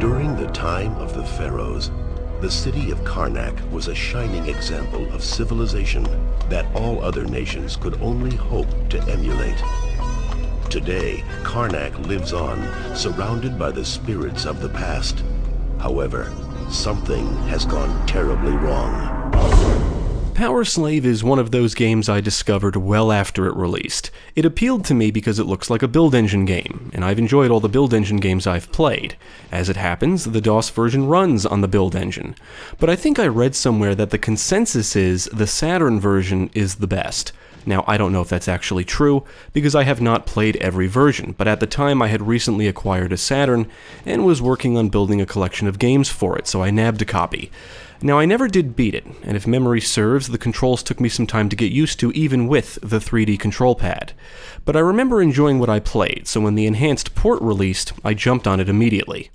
During the time of the pharaohs, the city of Karnak was a shining example of civilization that all other nations could only hope to emulate. Today, Karnak lives on, surrounded by the spirits of the past. However, something has gone terribly wrong. PowerSlave is one of those games I discovered well after it released. It appealed to me because it looks like a build engine game, and I've enjoyed all the build engine games I've played. As it happens, the DOS version runs on the build engine. But I think I read somewhere that the consensus is the Saturn version is the best. Now, I don't know if that's actually true, because I have not played every version, but at the time I had recently acquired a Saturn, and was working on building a collection of games for it, so I nabbed a copy. Now, I never did beat it, and if memory serves, the controls took me some time to get used to, even with the 3D control pad. But I remember enjoying what I played, so when the enhanced port released, I jumped on it immediately.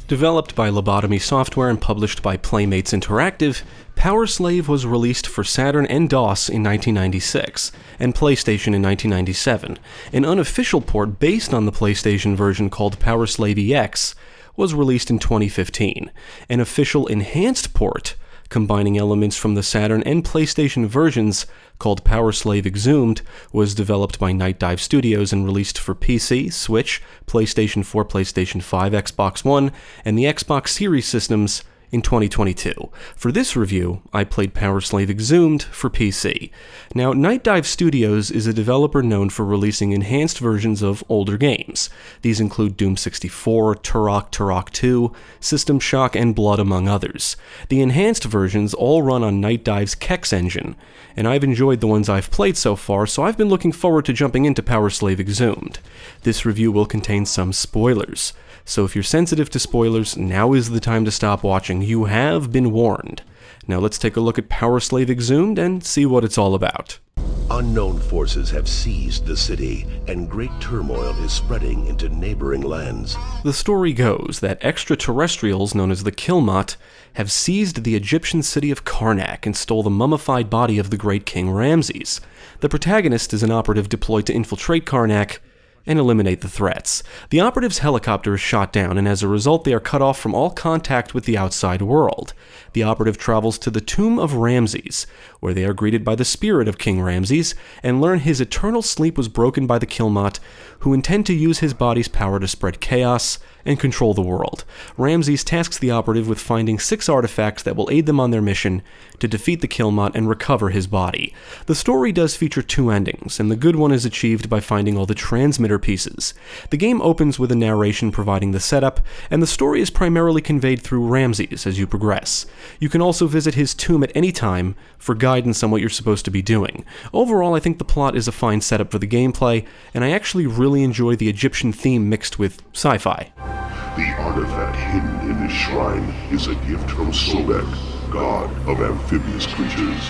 Developed by Labotomy Software and published by Playmates Interactive, PowerSlave was released for Saturn and DOS in 1996, and PlayStation in 1997. An unofficial port based on the PlayStation version called PowerSlave EX was released in 2015. An official enhanced port, combining elements from the Saturn and PlayStation versions, called PowerSlave Exhumed, was developed by Nightdive Studios and released for PC, Switch, PlayStation 4, PlayStation 5, Xbox One, and the Xbox Series systems in 2022. For this review, I played PowerSlave Exhumed for PC. Now, Nightdive Studios is a developer known for releasing enhanced versions of older games. These include Doom 64, Turok, Turok 2, System Shock, and Blood, among others. The enhanced versions all run on Nightdive's Kex engine, and I've enjoyed the ones I've played so far, so I've been looking forward to jumping into PowerSlave Exhumed. This review will contain some spoilers, so if you're sensitive to spoilers, now is the time to stop watching. You have been warned. Now let's take a look at PowerSlave Exhumed and see what it's all about. Unknown forces have seized the city, and great turmoil is spreading into neighboring lands. The story goes that extraterrestrials known as the Kilmot have seized the Egyptian city of Karnak and stole the mummified body of the great King Ramses. The protagonist is an operative deployed to infiltrate Karnak and eliminate the threats. The operative's helicopter is shot down, and as a result they are cut off from all contact with the outside world. The operative travels to the tomb of Ramses, where they are greeted by the spirit of King Ramses, and learn his eternal sleep was broken by the Kilmot, who intend to use his body's power to spread chaos and control the world. Ramses tasks the operative with finding 6 artifacts that will aid them on their mission to defeat the Kilmot and recover his body. The story does feature 2 endings, and the good one is achieved by finding all the transmitter pieces. The game opens with a narration providing the setup, and the story is primarily conveyed through Ramses as you progress. You can also visit his tomb at any time for guidance on what you're supposed to be doing. Overall, I think the plot is a fine setup for the gameplay, and I actually really enjoy the Egyptian theme mixed with sci-fi. The artifact hidden in this shrine is a gift from Sobek, god of amphibious creatures.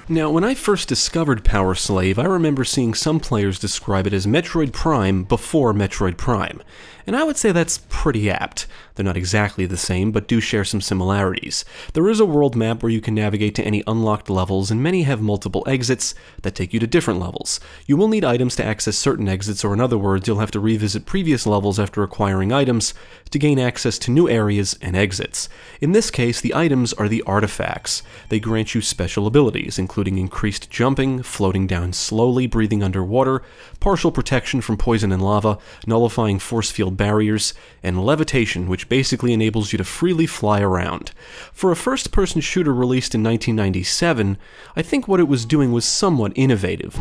Now, when I first discovered PowerSlave, I remember seeing some players describe it as Metroid Prime before Metroid Prime, and I would say that's pretty apt. They're not exactly the same, but do share some similarities. There is a world map where you can navigate to any unlocked levels, and many have multiple exits that take you to different levels. You will need items to access certain exits, or in other words, you'll have to revisit previous levels after acquiring items to gain access to new areas and exits. In this case, the items are the artifacts. They grant you special abilities, including increased jumping, floating down slowly, breathing underwater, partial protection from poison and lava, nullifying force field barriers, and levitation, which basically enables you to freely fly around. For a first-person shooter released in 1997, I think what it was doing was somewhat innovative.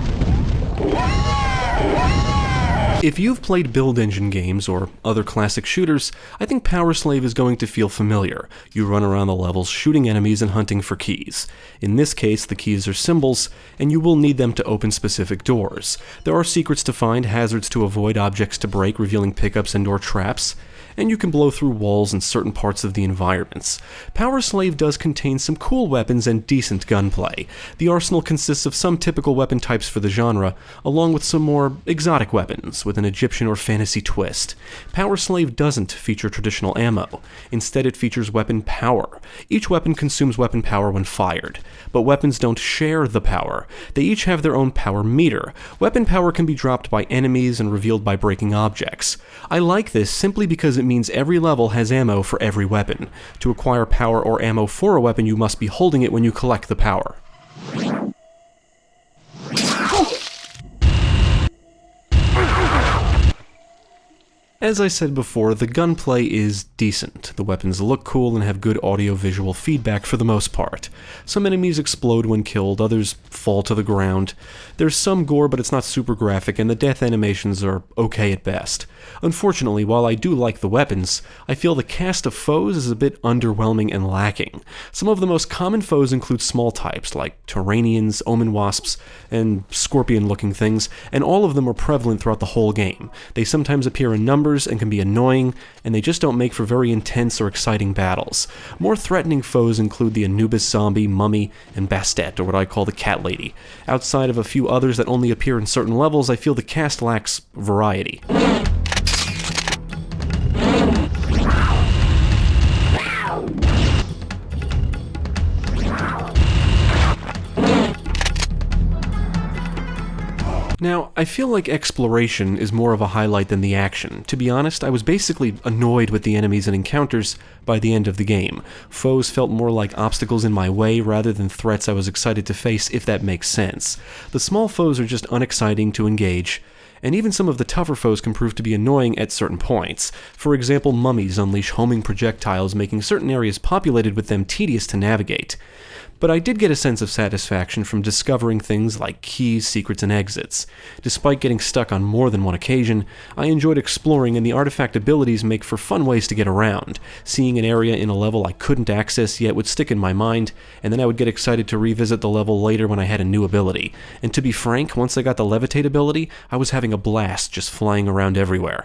If you've played build engine games or other classic shooters, I think PowerSlave is going to feel familiar. You run around the levels shooting enemies and hunting for keys. In this case, the keys are symbols, and you will need them to open specific doors. There are secrets to find, hazards to avoid, objects to break, revealing pickups and/or traps, and you can blow through walls in certain parts of the environments. PowerSlave does contain some cool weapons and decent gunplay. The arsenal consists of some typical weapon types for the genre, along with some more exotic weapons with an Egyptian or fantasy twist. PowerSlave doesn't feature traditional ammo. Instead, it features weapon power. Each weapon consumes weapon power when fired, but weapons don't share the power. They each have their own power meter. Weapon power can be dropped by enemies and revealed by breaking objects. I like this simply because it means every level has ammo for every weapon. To acquire power or ammo for a weapon, you must be holding it when you collect the power. As I said before, the gunplay is decent. The weapons look cool and have good audio-visual feedback for the most part. Some enemies explode when killed, others fall to the ground. There's some gore, but it's not super graphic, and the death animations are okay at best. Unfortunately, while I do like the weapons, I feel the cast of foes is a bit underwhelming and lacking. Some of the most common foes include small types, like Terranians, Omen Wasps, and scorpion-looking things, and all of them are prevalent throughout the whole game. They sometimes appear in numbers and can be annoying, and they just don't make for very intense or exciting battles. More threatening foes include the Anubis zombie, Mummy, and Bastet, or what I call the Cat Lady. Outside of a few others that only appear in certain levels, I feel the cast lacks variety. Now, I feel like exploration is more of a highlight than the action. To be honest, I was basically annoyed with the enemies and encounters by the end of the game. Foes felt more like obstacles in my way rather than threats I was excited to face, if that makes sense. The small foes are just unexciting to engage, and even some of the tougher foes can prove to be annoying at certain points. For example, mummies unleash homing projectiles, making certain areas populated with them tedious to navigate. But I did get a sense of satisfaction from discovering things like keys, secrets, and exits. Despite getting stuck on more than one occasion, I enjoyed exploring, and the artifact abilities make for fun ways to get around. Seeing an area in a level I couldn't access yet would stick in my mind, and then I would get excited to revisit the level later when I had a new ability. And to be frank, once I got the levitate ability, I was having a blast just flying around everywhere.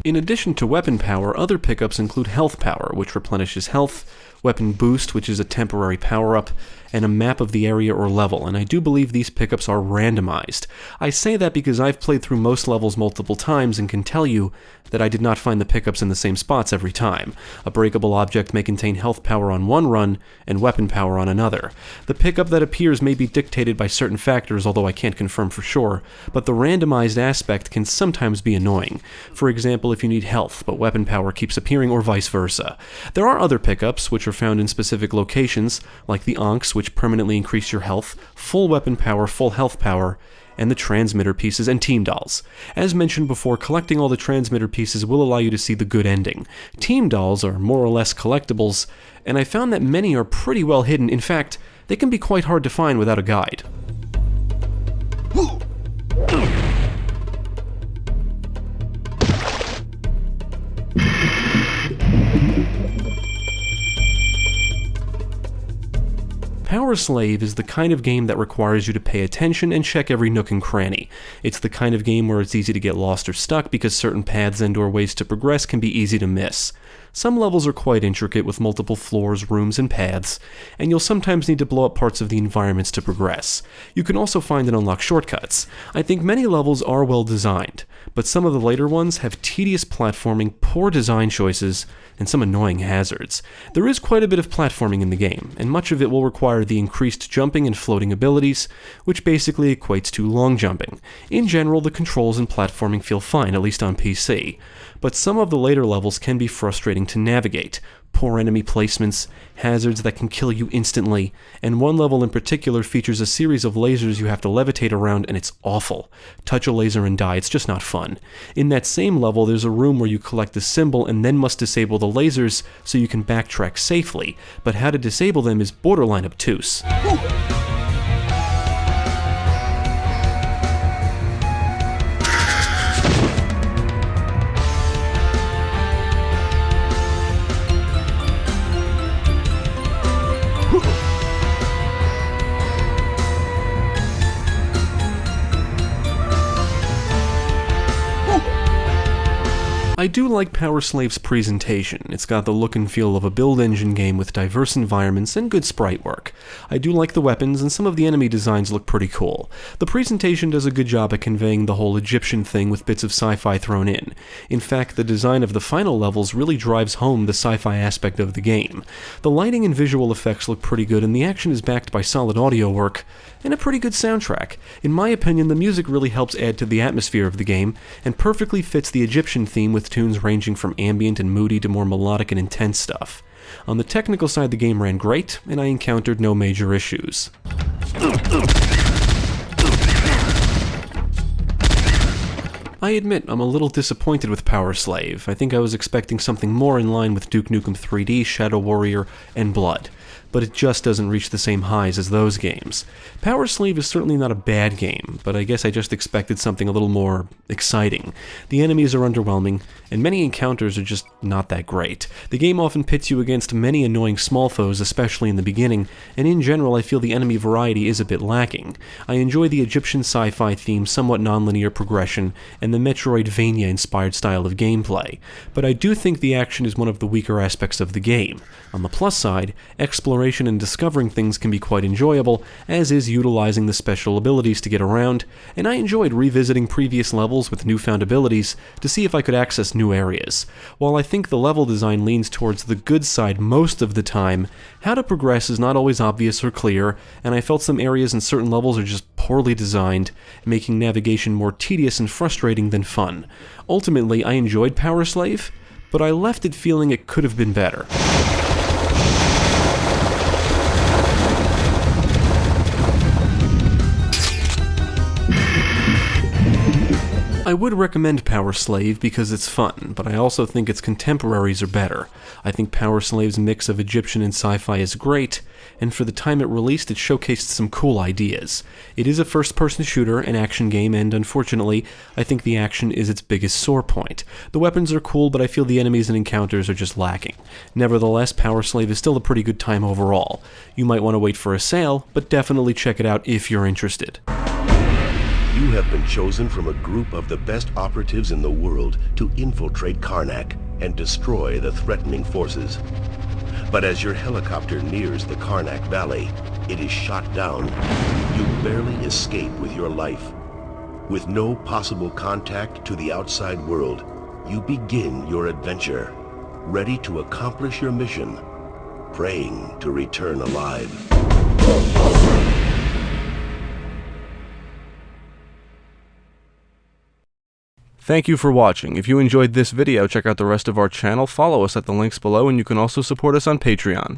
In addition to weapon power, other pickups include health power, which replenishes health, weapon boost, which is a temporary power-up, and a map of the area or level, and I do believe these pickups are randomized. I say that because I've played through most levels multiple times and can tell you that I did not find the pickups in the same spots every time. A breakable object may contain health power on one run and weapon power on another. The pickup that appears may be dictated by certain factors, although I can't confirm for sure, but the randomized aspect can sometimes be annoying. For example, if you need health, but weapon power keeps appearing, or vice versa. There are other pickups, which are found in specific locations, like the Ankhs, which permanently increase your health, full weapon power, full health power, and the transmitter pieces and team dolls. As mentioned before, collecting all the transmitter pieces will allow you to see the good ending. Team dolls are more or less collectibles, and I found that many are pretty well hidden. In fact, they can be quite hard to find without a guide. PowerSlave is the kind of game that requires you to pay attention and check every nook and cranny. It's the kind of game where it's easy to get lost or stuck because certain paths and/or ways to progress can be easy to miss. Some levels are quite intricate with multiple floors, rooms, and paths, and you'll sometimes need to blow up parts of the environments to progress. You can also find and unlock shortcuts. I think many levels are well designed, but some of the later ones have tedious platforming, poor design choices, and some annoying hazards. There is quite a bit of platforming in the game, and much of it will require the increased jumping and floating abilities, which basically equates to long jumping. In general, the controls and platforming feel fine, at least on PC, but some of the later levels can be frustrating to navigate. Poor enemy placements, hazards that can kill you instantly, and one level in particular features a series of lasers you have to levitate around, and it's awful. Touch a laser and die, it's just not fun. In that same level, there's a room where you collect the symbol and then must disable the lasers so you can backtrack safely, but how to disable them is borderline obtuse. I do like PowerSlave's presentation. It's got the look and feel of a build engine game with diverse environments and good sprite work. I do like the weapons, and some of the enemy designs look pretty cool. The presentation does a good job at conveying the whole Egyptian thing with bits of sci-fi thrown in. In fact, the design of the final levels really drives home the sci-fi aspect of the game. The lighting and visual effects look pretty good, and the action is backed by solid audio work and a pretty good soundtrack. In my opinion, the music really helps add to the atmosphere of the game, and perfectly fits the Egyptian theme with tunes ranging from ambient and moody to more melodic and intense stuff. On the technical side, the game ran great, and I encountered no major issues. I admit I'm a little disappointed with PowerSlave. I think I was expecting something more in line with Duke Nukem 3D, Shadow Warrior, and Blood, but it just doesn't reach the same highs as those games. PowerSlave is certainly not a bad game, but I guess I just expected something a little more exciting. The enemies are underwhelming, and many encounters are just not that great. The game often pits you against many annoying small foes, especially in the beginning, and in general I feel the enemy variety is a bit lacking. I enjoy the Egyptian sci-fi theme, somewhat non-linear progression, and the Metroidvania-inspired style of gameplay, but I do think the action is one of the weaker aspects of the game. On the plus side, exploration and discovering things can be quite enjoyable, as is utilizing the special abilities to get around, and I enjoyed revisiting previous levels with newfound abilities to see if I could access new areas. While I think the level design leans towards the good side most of the time, how to progress is not always obvious or clear, and I felt some areas in certain levels are just poorly designed, making navigation more tedious and frustrating than fun. Ultimately, I enjoyed PowerSlave, but I left it feeling it could have been better. I would recommend PowerSlave because it's fun, but I also think its contemporaries are better. I think PowerSlave's mix of Egyptian and sci-fi is great, and for the time it released, it showcased some cool ideas. It is a first-person shooter, an action game, and unfortunately, I think the action is its biggest sore point. The weapons are cool, but I feel the enemies and encounters are just lacking. Nevertheless, PowerSlave is still a pretty good time overall. You might want to wait for a sale, but definitely check it out if you're interested. You have been chosen from a group of the best operatives in the world to infiltrate Karnak and destroy the threatening forces. But as your helicopter nears the Karnak Valley, it is shot down. You barely escape with your life. With no possible contact to the outside world, you begin your adventure, ready to accomplish your mission, praying to return alive. Thank you for watching. If you enjoyed this video, check out the rest of our channel, follow us at the links below, and you can also support us on Patreon.